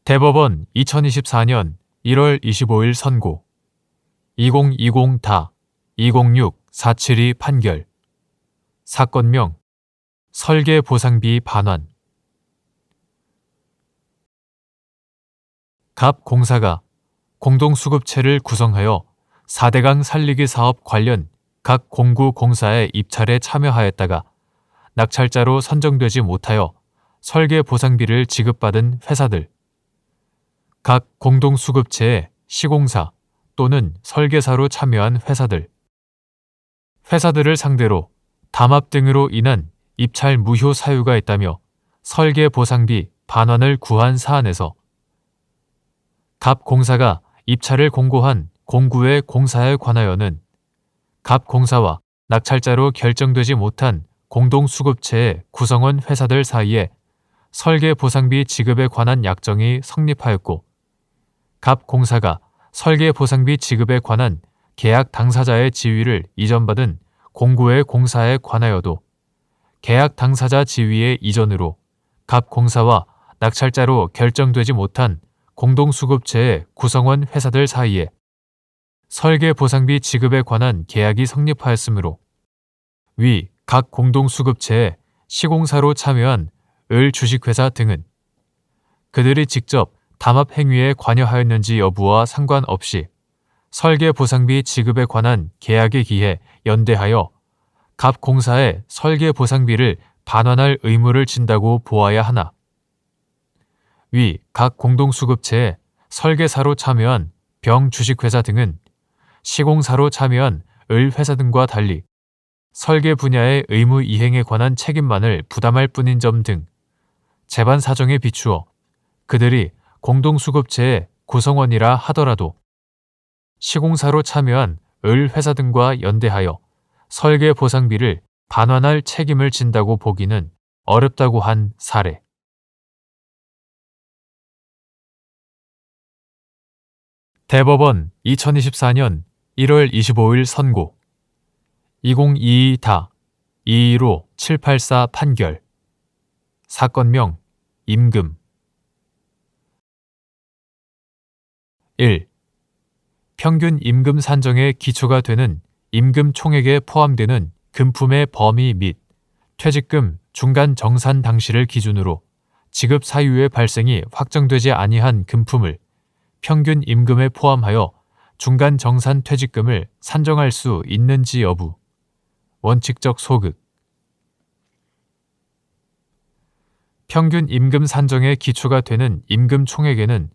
대법원 2024년 1월 25일 선고 2020-2006-472 판결 사건명 설계보상비 반환 갑 공사가 공동수급체를 구성하여 4대강 살리기 사업 관련 각 공구 공사에 입찰에 참여하였다가 낙찰자로 선정되지 못하여 설계보상비를 지급받은 회사들, 각 공동수급체의 시공사 또는 설계사로 참여한 회사들을 상대로 담합 등으로 인한 입찰 무효 사유가 있다며 설계보상비 반환을 구한 사안에서 갑 공사가 입찰을 공고한 공구의 공사에 관하여는 갑 공사와 낙찰자로 결정되지 못한 공동수급체의 구성원 회사들 사이에 설계보상비 지급에 관한 약정이 성립하였고 갑 공사가 설계보상비 지급에 관한 계약 당사자의 지위를 이전받은 공구의 공사에 관하여도 계약 당사자 지위의 이전으로 갑 공사와 낙찰자로 결정되지 못한 공동수급체의 구성원 회사들 사이에 설계보상비 지급에 관한 계약이 성립하였으므로 위 각 공동수급체의 시공사로 참여한 을 주식회사 등은 그들이 직접 담합 행위에 관여하였는지 여부와 상관없이 설계보상비 지급에 관한 계약에 기해 연대하여 갑 공사의 설계보상비를 반환할 의무를 진다고 보아야 하나 위 각 공동수급체의 설계사로 참여한 병 주식회사 등은 시공사로 참여한 을 회사 등과 달리 설계 분야의 의무 이행에 관한 책임만을 부담할 뿐인 점 등 재반 사정에 비추어 그들이 공동수급체의 구성원이라 하더라도 시공사로 참여한 을 회사 등과 연대하여 설계보상비를 반환할 책임을 진다고 보기는 어렵다고 한 사례. 대법원 2024년 1월 25일 선고 2022-215-784 판결 사건명 임금 1. 평균 임금 산정의 기초가 되는 임금 총액에 포함되는 금품의 범위 및 퇴직금 중간 정산 당시를 기준으로 지급 사유의 발생이 확정되지 아니한 금품을 평균 임금에 포함하여 중간 정산 퇴직금을 산정할 수 있는지 여부 원칙적 소극 평균 임금 산정의 기초가 되는 임금 총액에는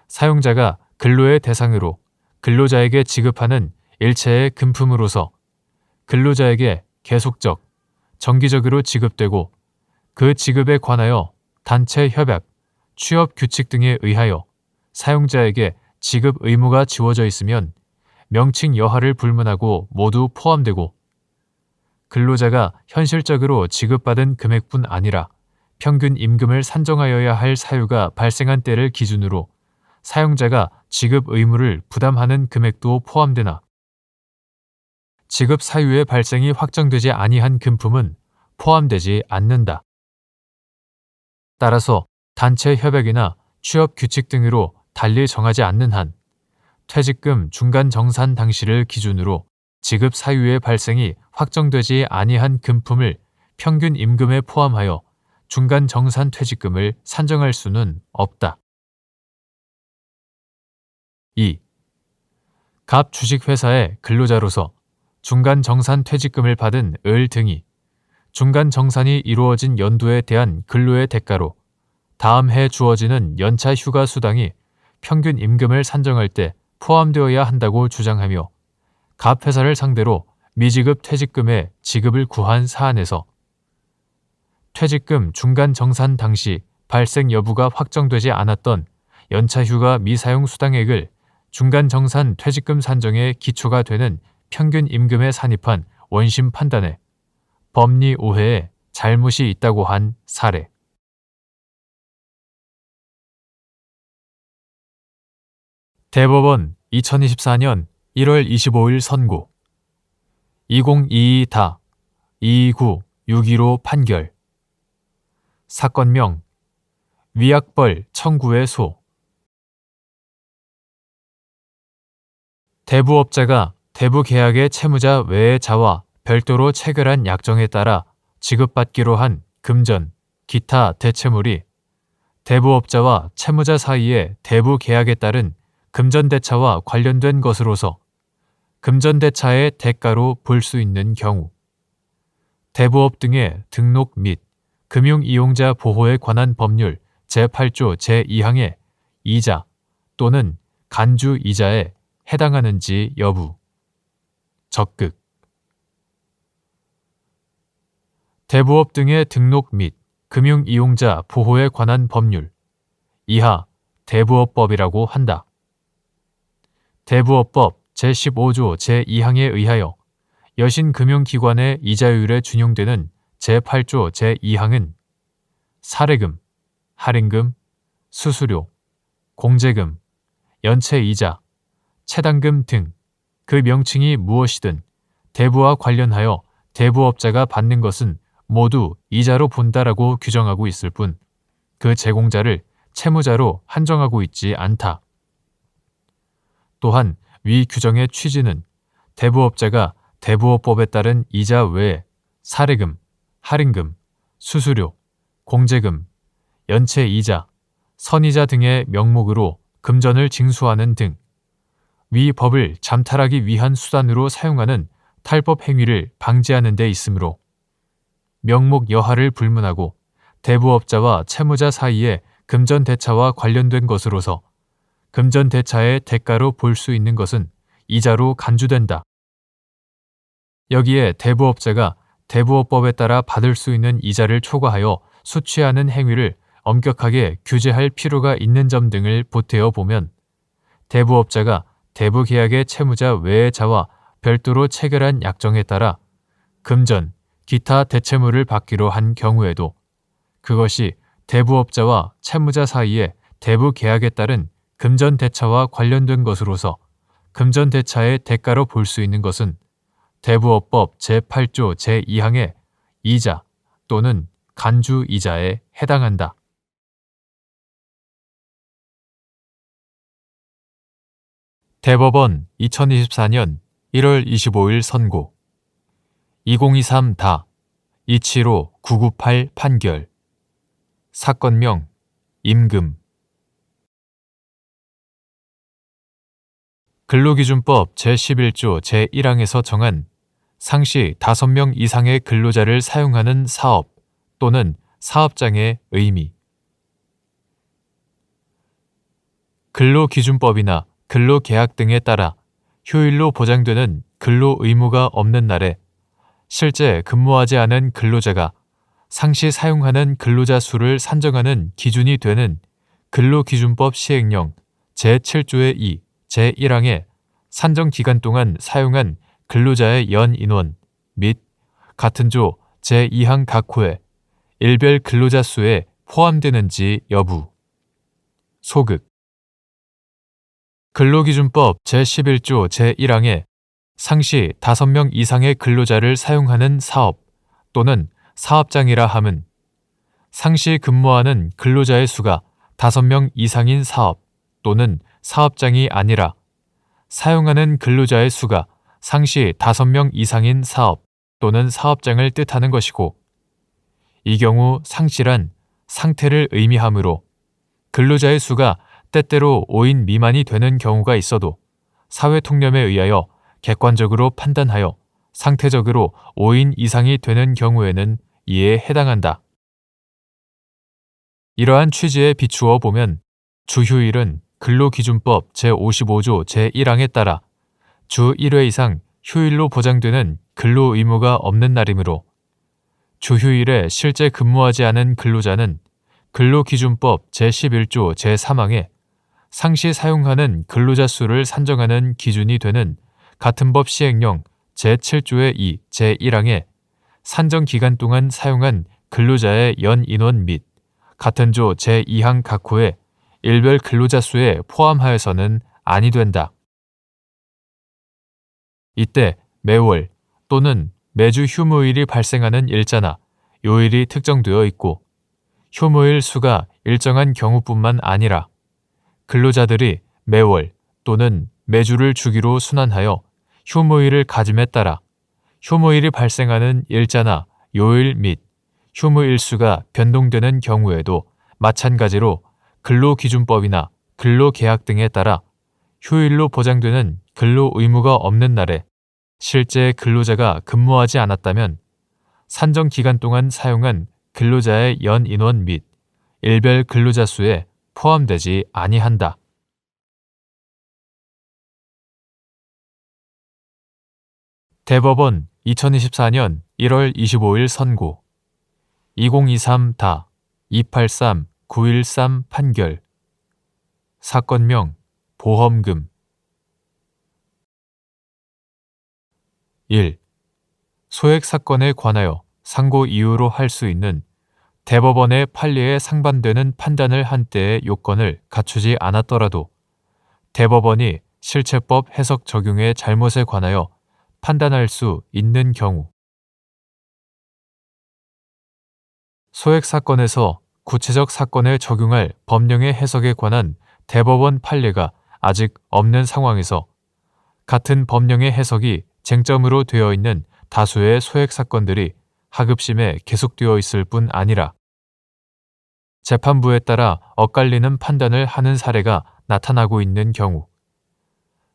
사용자가 근로의 대상으로 근로자에게 지급하는 일체의 금품으로서 근로자에게 계속적, 정기적으로 지급되고 그 지급에 관하여 단체 협약, 취업 규칙 등에 의하여 사용자에게 지급 의무가 지워져 있으면 명칭 여하를 불문하고 모두 포함되고 근로자가 현실적으로 지급받은 금액뿐 아니라 평균 임금을 산정하여야 할 사유가 발생한 때를 기준으로 사용자가 지급 의무를 부담하는 금액도 포함되나 지급 사유의 발생이 확정되지 아니한 금품은 포함되지 않는다. 따라서 단체 협약이나 취업 규칙 등으로 달리 정하지 않는 한 퇴직금 중간 정산 당시를 기준으로 지급 사유의 발생이 확정되지 아니한 금품을 평균 임금에 포함하여 중간 정산 퇴직금을 산정할 수는 없다. 2. 갑 주식회사의 근로자로서 중간 정산 퇴직금을 받은 을 등이 중간 정산이 이루어진 연도에 대한 근로의 대가로 다음 해 주어지는 연차 휴가 수당이 평균 임금을 산정할 때 포함되어야 한다고 주장하며 갑 회사를 상대로 미지급 퇴직금의 지급을 구한 사안에서 퇴직금 중간 정산 당시 발생 여부가 확정되지 않았던 연차 휴가 미사용 수당액을 중간 정산 퇴직금 산정의 기초가 되는 평균 임금에 산입한 원심 판단에 법리 오해에 잘못이 있다고 한 사례. 대법원 2024년 1월 25일 선고 2022-229-615 판결 사건명 위약벌 청구의 소 대부업자가 대부계약의 채무자 외의 자와 별도로 체결한 약정에 따라 지급받기로 한 금전, 기타 대체물이 대부업자와 채무자 사이의 대부계약에 따른 금전대차와 관련된 것으로서 금전대차의 대가로 볼 수 있는 경우, 대부업 등의 등록 및 금융이용자 보호에 관한 법률 제8조 제2항의 이자 또는 간주이자에 해당하는지 여부. 적극. 대부업 등의 등록 및 금융이용자 보호에 관한 법률 이하 대부업법이라고 한다. 대부업법 제15조 제2항에 의하여 여신금융기관의 이자율에 준용되는 제8조 제2항은 사례금, 할인금, 수수료, 공제금, 연체이자, 채당금 등 그 명칭이 무엇이든 대부와 관련하여 대부업자가 받는 것은 모두 이자로 본다라고 규정하고 있을 뿐 그 제공자를 채무자로 한정하고 있지 않다. 또한 위 규정의 취지는 대부업자가 대부업법에 따른 이자 외에 사례금, 할인금, 수수료, 공제금, 연체이자, 선이자 등의 명목으로 금전을 징수하는 등 위 법을 잠탈하기 위한 수단으로 사용하는 탈법 행위를 방지하는 데 있으므로 명목 여하를 불문하고 대부업자와 채무자 사이의 금전대차와 관련된 것으로서 금전대차의 대가로 볼 수 있는 것은 이자로 간주된다. 여기에 대부업자가 대부업법에 따라 받을 수 있는 이자를 초과하여 수취하는 행위를 엄격하게 규제할 필요가 있는 점 등을 보태어 보면 대부업자가 대부계약의 채무자 외의 자와 별도로 체결한 약정에 따라 금전, 기타 대체물을 받기로 한 경우에도 그것이 대부업자와 채무자 사이의 대부계약에 따른 금전대차와 관련된 것으로서 금전대차의 대가로 볼 수 있는 것은 대부업법 제8조 제2항의 이자 또는 간주이자에 해당한다. 대법원 2024년 1월 25일 선고 2023다 275998 판결 사건명 임금 근로기준법 제11조 제1항에서 정한 상시 5명 이상의 근로자를 사용하는 사업 또는 사업장의 의미 근로기준법이나 근로계약 등에 따라 휴일로 보장되는 근로 의무가 없는 날에 실제 근무하지 않은 근로자가 상시 사용하는 근로자 수를 산정하는 기준이 되는 근로기준법 시행령 제7조의 2, 제1항에 산정 기간 동안 사용한 근로자의 연 인원 및 같은 조 제2항 각 호에 일별 근로자 수에 포함되는지 여부. 소극. 근로기준법 제11조 제1항에 상시 5명 이상의 근로자를 사용하는 사업 또는 사업장이라 함은 상시 근무하는 근로자의 수가 5명 이상인 사업 또는 사업장이 아니라 사용하는 근로자의 수가 상시 5명 이상인 사업 또는 사업장을 뜻하는 것이고 이 경우 상시란 상태를 의미하므로 근로자의 수가 때때로 5인 미만이 되는 경우가 있어도 사회통념에 의하여 객관적으로 판단하여 상태적으로 5인 이상이 되는 경우에는 이에 해당한다. 이러한 취지에 비추어 보면 주휴일은 근로기준법 제55조 제1항에 따라 주 1회 이상 휴일로 보장되는 근로 의무가 없는 날이므로 주휴일에 실제 근무하지 않은 근로자는 근로기준법 제11조 제3항에 상시 사용하는 근로자 수를 산정하는 기준이 되는 같은 법 시행령 제7조의 2, 제1항에 산정 기간 동안 사용한 근로자의 연 인원 및 같은 조 제2항 각 호에 일별 근로자 수에 포함하여서는 아니 된다. 이때 매월 또는 매주 휴무일이 발생하는 일자나 요일이 특정되어 있고 휴무일 수가 일정한 경우뿐만 아니라 근로자들이 매월 또는 매주를 주기로 순환하여 휴무일을 가짐에 따라 휴무일이 발생하는 일자나 요일 및 휴무일수가 변동되는 경우에도 마찬가지로 근로기준법이나 근로계약 등에 따라 휴일로 보장되는 근로 의무가 없는 날에 실제 근로자가 근무하지 않았다면 산정 기간 동안 사용한 근로자의 연 인원 및 일별 근로자 수에 포함되지 아니한다. 대법원 2024년 1월 25일 선고 2023-283-913 판결 사건명 보험금 1. 소액 사건에 관하여 상고 이유로 할 수 있는 대법원의 판례에 상반되는 판단을 한 때의 요건을 갖추지 않았더라도 대법원이 실체법 해석 적용의 잘못에 관하여 판단할 수 있는 경우 소액 사건에서 구체적 사건에 적용할 법령의 해석에 관한 대법원 판례가 아직 없는 상황에서 같은 법령의 해석이 쟁점으로 되어 있는 다수의 소액 사건들이 하급심에 계속되어 있을 뿐 아니라 재판부에 따라 엇갈리는 판단을 하는 사례가 나타나고 있는 경우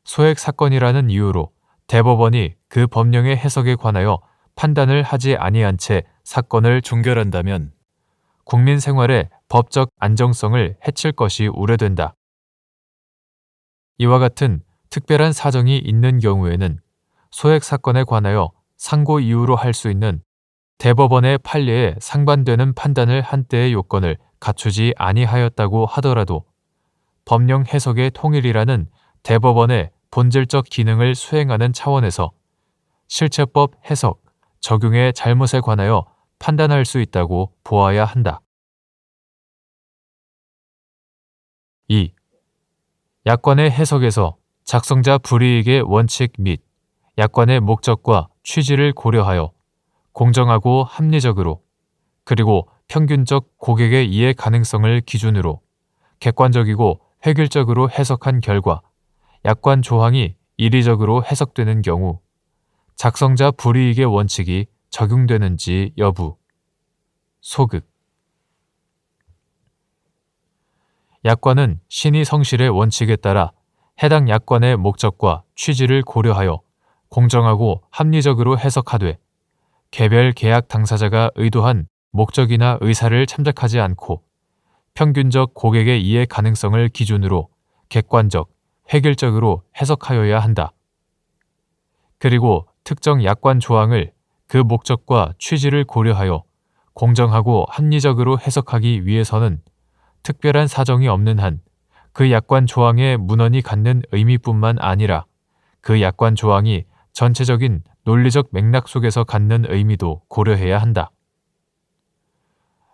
소액 사건이라는 이유로 대법원이 그 법령의 해석에 관하여 판단을 하지 아니한 채 사건을 종결한다면 국민 생활의 법적 안정성을 해칠 것이 우려된다. 이와 같은 특별한 사정이 있는 경우에는 소액 사건에 관하여 상고 이유로 할 수 있는 대법원의 판례에 상반되는 판단을 한 때의 요건을 갖추지 아니하였다고 하더라도 법령 해석의 통일이라는 대법원의 본질적 기능을 수행하는 차원에서 실체법 해석, 적용의 잘못에 관하여 판단할 수 있다고 보아야 한다. 2. 약관의 해석에서 작성자 불이익의 원칙 및 약관의 목적과 취지를 고려하여 공정하고 합리적으로 그리고 평균적 고객의 이해 가능성을 기준으로 객관적이고 획일적으로 해석한 결과 약관 조항이 이리적으로 해석되는 경우 작성자 불이익의 원칙이 적용되는지 여부 소극 약관은 신의 성실의 원칙에 따라 해당 약관의 목적과 취지를 고려하여 공정하고 합리적으로 해석하되 개별 계약 당사자가 의도한 목적이나 의사를 참작하지 않고 평균적 고객의 이해 가능성을 기준으로 객관적, 획일적으로 해석하여야 한다. 그리고 특정 약관 조항을 그 목적과 취지를 고려하여 공정하고 합리적으로 해석하기 위해서는 특별한 사정이 없는 한 그 약관 조항의 문헌이 갖는 의미뿐만 아니라 그 약관 조항이 전체적인 논리적 맥락 속에서 갖는 의미도 고려해야 한다.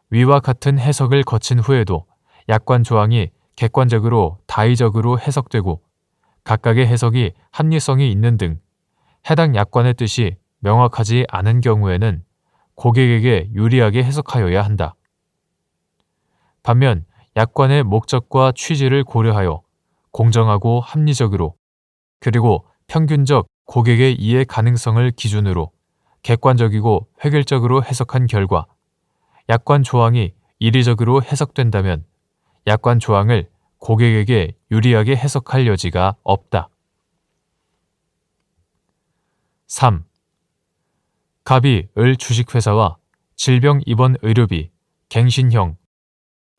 위와 같은 해석을 거친 후에도 약관 조항이 객관적으로 다의적으로 해석되고 각각의 해석이 합리성이 있는 등 해당 약관의 뜻이 명확하지 않은 경우에는 고객에게 유리하게 해석하여야 한다. 반면 약관의 목적과 취지를 고려하여 공정하고 합리적으로 그리고 평균적 고객의 이해 가능성을 기준으로 객관적이고 획일적으로 해석한 결과 약관 조항이 이리적으로 해석된다면 약관 조항을 고객에게 유리하게 해석할 여지가 없다. 3. 갑이 을 주식회사와 질병입원의료비, 갱신형,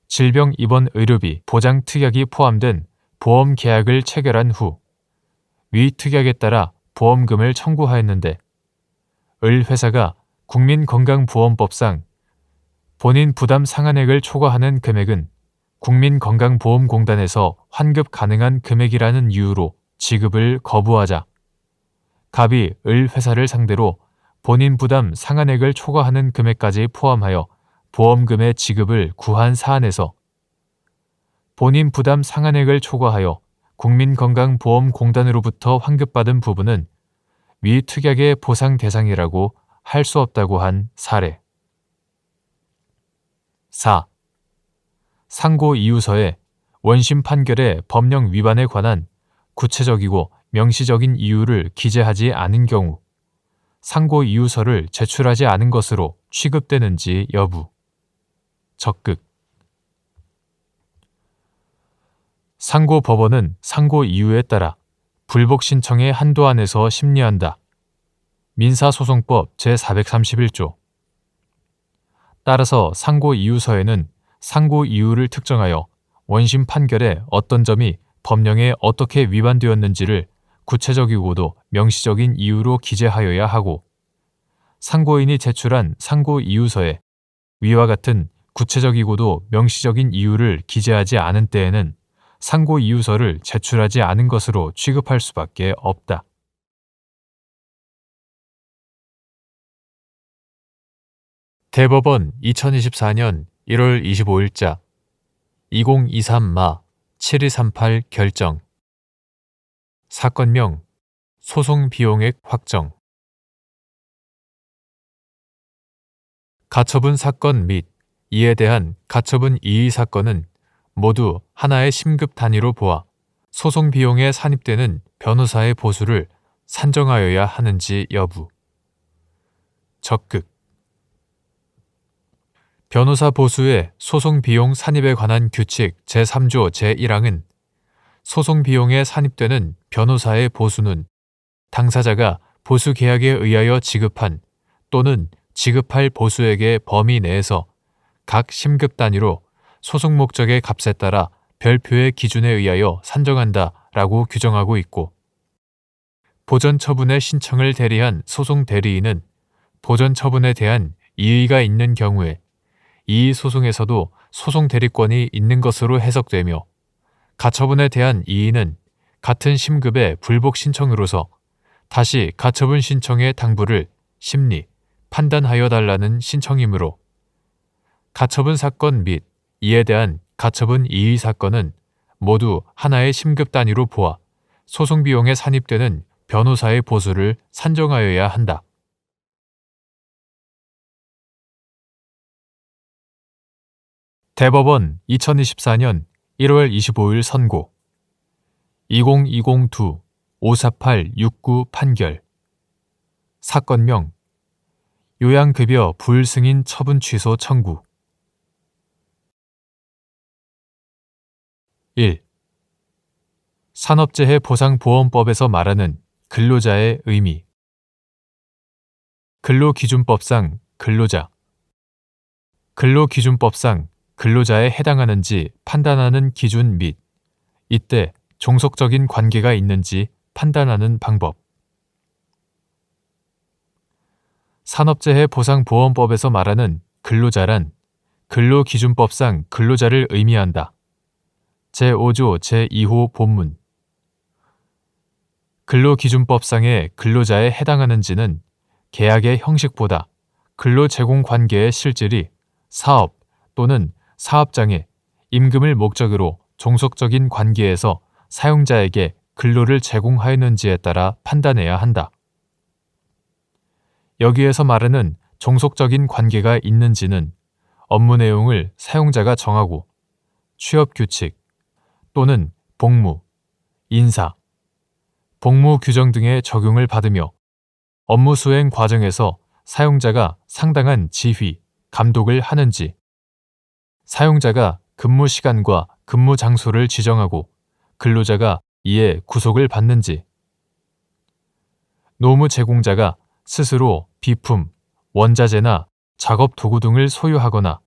질병입원의료비 보장특약이 포함된 보험계약을 체결한 후 위 특약에 따라 보험금을 청구하였는데 을 회사가 국민건강보험법상 본인 부담 상한액을 초과하는 금액은 국민건강보험공단에서 환급 가능한 금액이라는 이유로 지급을 거부하자 갑이 을 회사를 상대로 본인 부담 상한액을 초과하는 금액까지 포함하여 보험금의 지급을 구한 사안에서 본인 부담 상한액을 초과하여 국민건강보험공단으로부터 환급받은 부분은 위 특약의 보상 대상이라고 할 수 없다고 한 사례. 4. 상고 이유서에 원심 판결의 법령 위반에 관한 구체적이고 명시적인 이유를 기재하지 않은 경우 상고 이유서를 제출하지 않은 것으로 취급되는지 여부. 적극. 상고법원은 상고 이유에 따라 불복 신청의 한도 안에서 심리한다. 민사소송법 제431조. 따라서 상고 이유서에는 상고 이유를 특정하여 원심 판결에 어떤 점이 법령에 어떻게 위반되었는지를 구체적이고도 명시적인 이유로 기재하여야 하고, 상고인이 제출한 상고 이유서에 위와 같은 구체적이고도 명시적인 이유를 기재하지 않은 때에는 상고 이유서를 제출하지 않은 것으로 취급할 수밖에 없다. 대법원 2024년 1월 25일자 2023마 7238 결정. 사건명 소송 비용액 확정. 가처분 사건 및 이에 대한 가처분 이의 사건은 모두 하나의 심급 단위로 보아 소송 비용에 산입되는 변호사의 보수를 산정하여야 하는지 여부. 적극. 변호사 보수의 소송 비용 산입에 관한 규칙 제3조 제1항은 소송 비용에 산입되는 변호사의 보수는 당사자가 보수 계약에 의하여 지급한 또는 지급할 보수액의 범위 내에서 각 심급 단위로 소송 목적의 값에 따라 별표의 기준에 의하여 산정한다라고 규정하고 있고, 보전 처분의 신청을 대리한 소송 대리인은 보전 처분에 대한 이의가 있는 경우에 이의 소송에서도 소송 대리권이 있는 것으로 해석되며, 가처분에 대한 이의는 같은 심급의 불복 신청으로서 다시 가처분 신청의 당부를 심리, 판단하여 달라는 신청이므로 가처분 사건 및 이에 대한 가처분 이의 사건은 모두 하나의 심급 단위로 보아 소송 비용에 산입되는 변호사의 보수를 산정하여야 한다. 대법원 2024년 1월 25일 선고 2020-2-548-69 판결. 사건명 요양급여 불승인 처분 취소 청구. 1. 산업재해 보상보험법에서 말하는 근로자의 의미. 근로기준법상 근로자. 근로기준법상 근로자에 해당하는지 판단하는 기준 및 이때 종속적인 관계가 있는지 판단하는 방법. 산업재해 보상보험법에서 말하는 근로자란 근로기준법상 근로자를 의미한다. 제5조 제2호 본문. 근로기준법상의 근로자에 해당하는지는 계약의 형식보다 근로제공관계의 실질이 사업 또는 사업장에 임금을 목적으로 종속적인 관계에서 사용자에게 근로를 제공하였는지에 따라 판단해야 한다. 여기에서 말하는 종속적인 관계가 있는지는 업무 내용을 사용자가 정하고 취업규칙 또는 복무, 인사, 복무 규정 등의 적용을 받으며 업무 수행 과정에서 사용자가 상당한 지휘, 감독을 하는지, 사용자가 근무 시간과 근무 장소를 지정하고 근로자가 이에 구속을 받는지, 노무 제공자가 스스로 비품, 원자재나 작업 도구 등을 소유하거나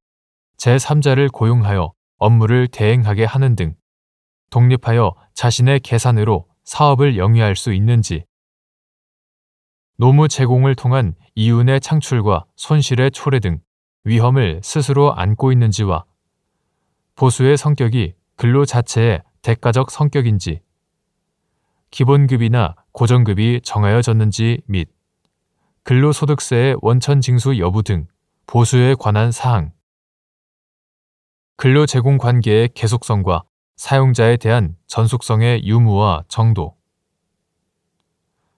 제3자를 고용하여 업무를 대행하게 하는 등 독립하여 자신의 계산으로 사업을 영위할 수 있는지, 노무 제공을 통한 이윤의 창출과 손실의 초래 등 위험을 스스로 안고 있는지와 보수의 성격이 근로 자체의 대가적 성격인지, 기본급이나 고정급이 정하여졌는지 및 근로소득세의 원천 징수 여부 등 보수에 관한 사항, 근로 제공 관계의 계속성과 사용자에 대한 전속성의 유무와 정도,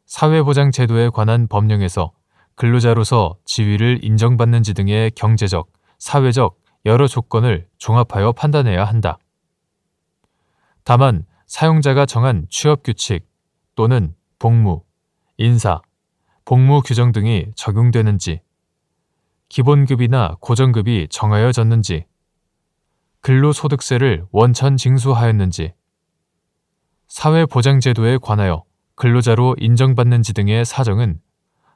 사회보장제도에 관한 법령에서 근로자로서 지위를 인정받는지 등의 경제적, 사회적 여러 조건을 종합하여 판단해야 한다. 다만 사용자가 정한 취업규칙 또는 복무, 인사, 복무 규정 등이 적용되는지, 기본급이나 고정급이 정하여졌는지, 근로소득세를 원천 징수하였는지, 사회보장제도에 관하여 근로자로 인정받는지 등의 사정은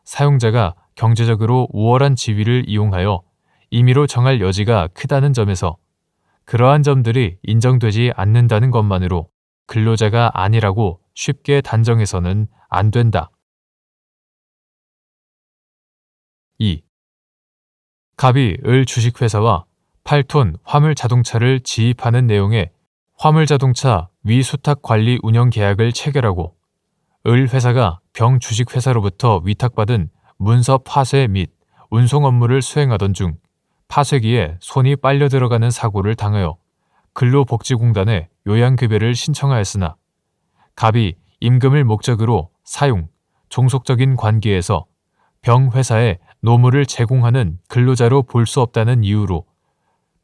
사용자가 경제적으로 우월한 지위를 이용하여 임의로 정할 여지가 크다는 점에서 그러한 점들이 인정되지 않는다는 것만으로 근로자가 아니라고 쉽게 단정해서는 안 된다. 2. 갑이 을 주식회사와 8톤 화물자동차를 지입하는 내용의 화물자동차 위수탁관리 운영 계약을 체결하고 을 회사가 병 주식회사로부터 위탁받은 문서 파쇄 및 운송 업무를 수행하던 중 파쇄기에 손이 빨려 들어가는 사고를 당하여 근로복지공단에 요양급여를 신청하였으나 갑이 임금을 목적으로 사용, 종속적인 관계에서 병회사에 노무를 제공하는 근로자로 볼 수 없다는 이유로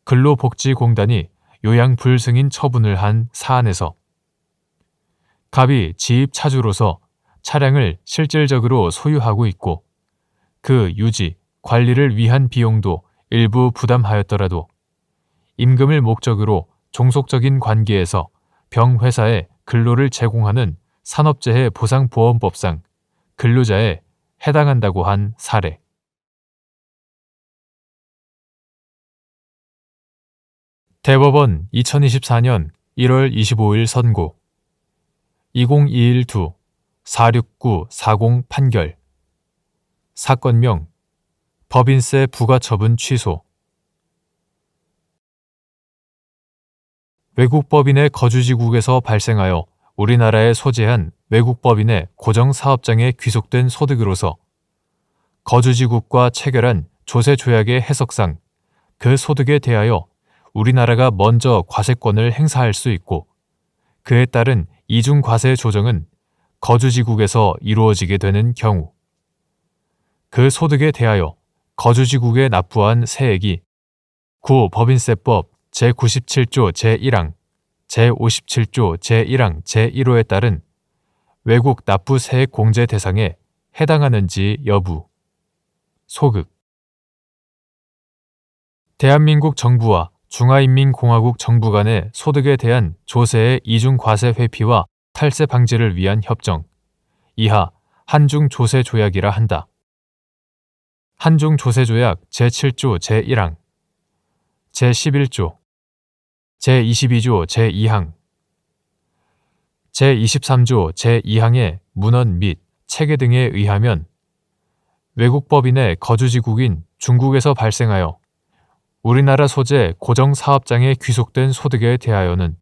근로복지공단이 요양불승인 처분을 한 사안에서 갑이 지입차주로서 차량을 실질적으로 소유하고 있고 그 유지, 관리를 위한 비용도 일부 부담하였더라도 임금을 목적으로 종속적인 관계에서 병회사에 근로를 제공하는 산업재해 보상보험법상 근로자에 해당한다고 한 사례. 대법원 2024년 1월 25일 선고 2021-2-46940 판결 사건명 법인세 부과처분 취소 외국 법인의 거주지국에서 발생하여 우리나라에 소재한 외국 법인의 고정사업장에 귀속된 소득으로서 거주지국과 체결한 조세조약의 해석상 그 소득에 대하여 우리나라가 먼저 과세권을 행사할 수 있고 그에 따른 이중과세 조정은 거주지국에서 이루어지게 되는 경우 그 소득에 대하여 거주지국에 납부한 세액이 구법인세법 제97조 제1항, 제57조 제1항 제1호에 따른 외국 납부 세액 공제 대상에 해당하는지 여부. 소극. 대한민국 정부와 중화인민공화국 정부 간의 소득에 대한 조세의 이중과세 회피와 탈세 방지를 위한 협정. 이하 한중조세조약이라 한다. 한중조세조약 제7조 제1항, 제11조, 제22조 제2항, 제23조 제2항의 문헌 및 체계 등에 의하면 외국 법인의 거주지국인 중국에서 발생하여 우리나라 소재 고정사업장에 귀속된 소득에 대하여는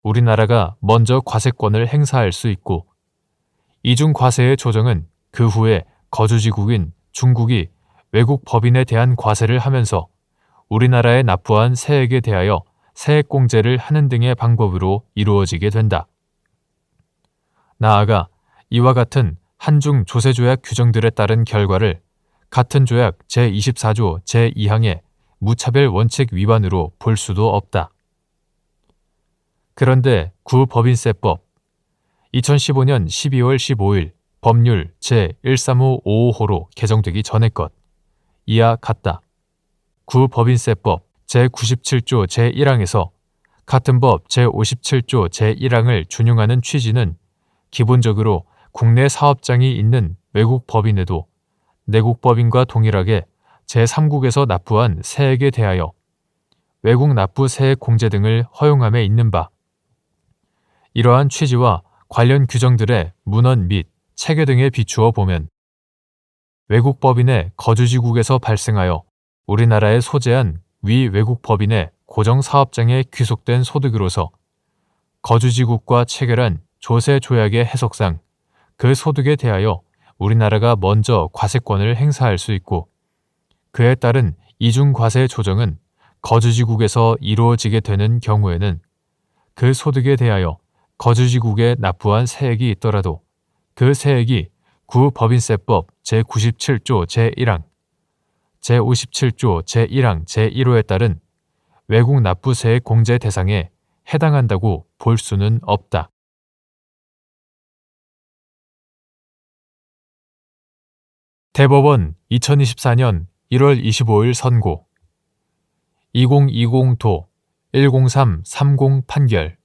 우리나라가 먼저 과세권을 행사할 수 있고 이중과세의 조정은 그 후에 거주지국인 중국이 외국 법인에 대한 과세를 하면서 우리나라에 납부한 세액에 대하여 세액공제를 하는 등의 방법으로 이루어지게 된다. 나아가 이와 같은 한중 조세조약 규정들에 따른 결과를 같은 조약 제24조 제2항의 무차별 원칙 위반으로 볼 수도 없다. 그런데 구법인세법 2015년 12월 15일 법률 제1355호로 개정되기 전의 것 이와 같다. 구법인세법 제97조 제1항에서 같은 법 제57조 제1항을 준용하는 취지는 기본적으로 국내 사업장이 있는 외국 법인에도 내국 법인과 동일하게 제3국에서 납부한 세액에 대하여 외국 납부 세액 공제 등을 허용함에 있는 바 이러한 취지와 관련 규정들의 문헌 및 체계 등에 비추어 보면 외국 법인의 거주지국에서 발생하여 우리나라에 소재한 위 외국 법인의 고정사업장에 귀속된 소득으로서 거주지국과 체결한 조세조약의 해석상 그 소득에 대하여 우리나라가 먼저 과세권을 행사할 수 있고 그에 따른 이중과세 조정은 거주지국에서 이루어지게 되는 경우에는 그 소득에 대하여 거주지국에 납부한 세액이 있더라도 그 세액이 구법인세법 제97조 제1항, 제57조 제1항 제1호에 따른 외국 납부 세액 공제 대상에 해당한다고 볼 수는 없다. 대법원 2024년 1월 25일 선고 2020도 10330 판결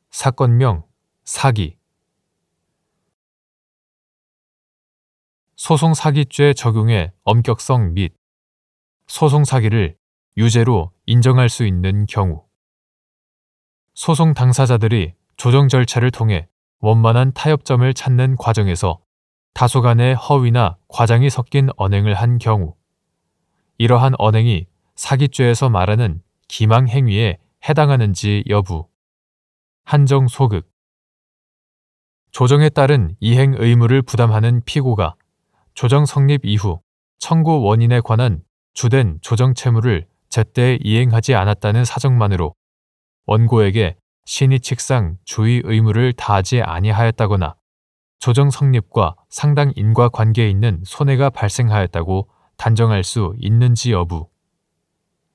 사건명 사기 소송사기죄 적용의 엄격성 및 소송사기를 유죄로 인정할 수 있는 경우 소송 당사자들이 조정 절차를 통해 원만한 타협점을 찾는 과정에서 다소간의 허위나 과장이 섞인 언행을 한 경우 이러한 언행이 사기죄에서 말하는 기망행위에 해당하는지 여부 한정 소극 조정에 따른 이행 의무를 부담하는 피고가 조정 성립 이후 청구 원인에 관한 주된 조정 채무를 제때 이행하지 않았다는 사정만으로 원고에게 신의 측상 주의 의무를 다하지 아니하였다거나 조정 성립과 상당 인과관계에 있는 손해가 발생하였다고 단정할 수 있는지 여부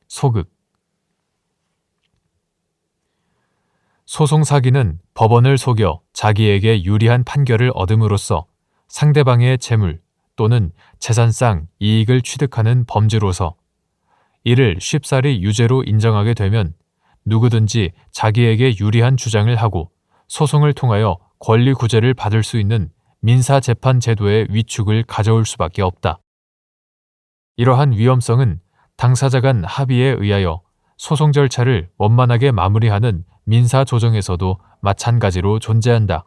소극 소송사기는 법원을 속여 자기에게 유리한 판결을 얻음으로써 상대방의 재물 또는 재산상 이익을 취득하는 범죄로서 이를 쉽사리 유죄로 인정하게 되면 누구든지 자기에게 유리한 주장을 하고 소송을 통하여 권리구제를 받을 수 있는 민사재판 제도의 위축을 가져올 수밖에 없다. 이러한 위험성은 당사자 간 합의에 의하여 소송 절차를 원만하게 마무리하는 민사조정에서도 마찬가지로 존재한다.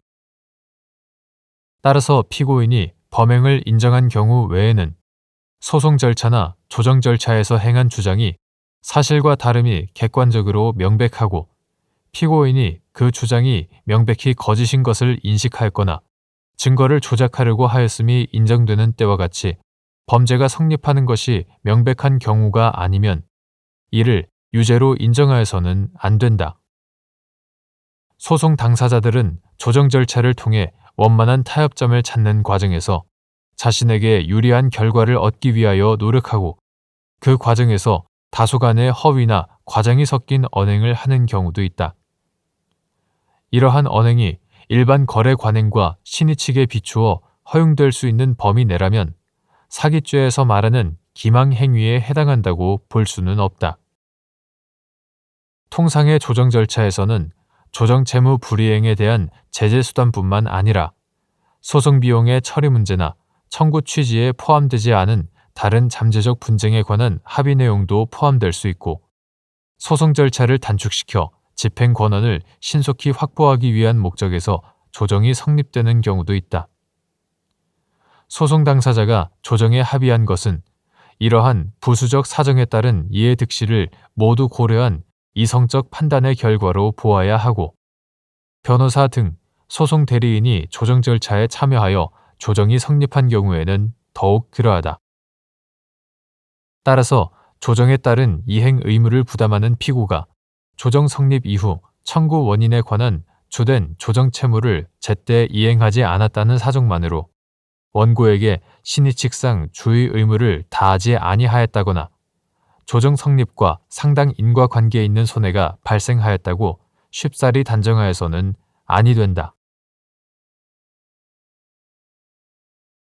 따라서 피고인이 범행을 인정한 경우 외에는 소송 절차나 조정 절차에서 행한 주장이 사실과 다름이 객관적으로 명백하고 피고인이 그 주장이 명백히 거짓인 것을 인식하였거나 증거를 조작하려고 하였음이 인정되는 때와 같이 범죄가 성립하는 것이 명백한 경우가 아니면 이를 유죄로 인정하여서는 안 된다. 소송 당사자들은 조정 절차를 통해 원만한 타협점을 찾는 과정에서 자신에게 유리한 결과를 얻기 위하여 노력하고 그 과정에서 다소간의 허위나 과장이 섞인 언행을 하는 경우도 있다. 이러한 언행이 일반 거래 관행과 신의칙에 비추어 허용될 수 있는 범위 내라면 사기죄에서 말하는 기망행위에 해당한다고 볼 수는 없다. 통상의 조정 절차에서는 조정 채무 불이행에 대한 제재 수단뿐만 아니라 소송 비용의 처리 문제나 청구 취지에 포함되지 않은 다른 잠재적 분쟁에 관한 합의 내용도 포함될 수 있고 소송 절차를 단축시켜 집행 권한을 신속히 확보하기 위한 목적에서 조정이 성립되는 경우도 있다. 소송 당사자가 조정에 합의한 것은 이러한 부수적 사정에 따른 이해득실을 모두 고려한 이성적 판단의 결과로 보아야 하고 변호사 등 소송 대리인이 조정 절차에 참여하여 조정이 성립한 경우에는 더욱 그러하다. 따라서 조정에 따른 이행 의무를 부담하는 피고가 조정 성립 이후 청구 원인에 관한 주된 조정 채무를 제때 이행하지 않았다는 사정만으로 원고에게 신의칙상 주의 의무를 다하지 아니하였다거나 조정 성립과 상당 인과관계에 있는 손해가 발생하였다고 쉽사리 단정하여서는 아니 된다.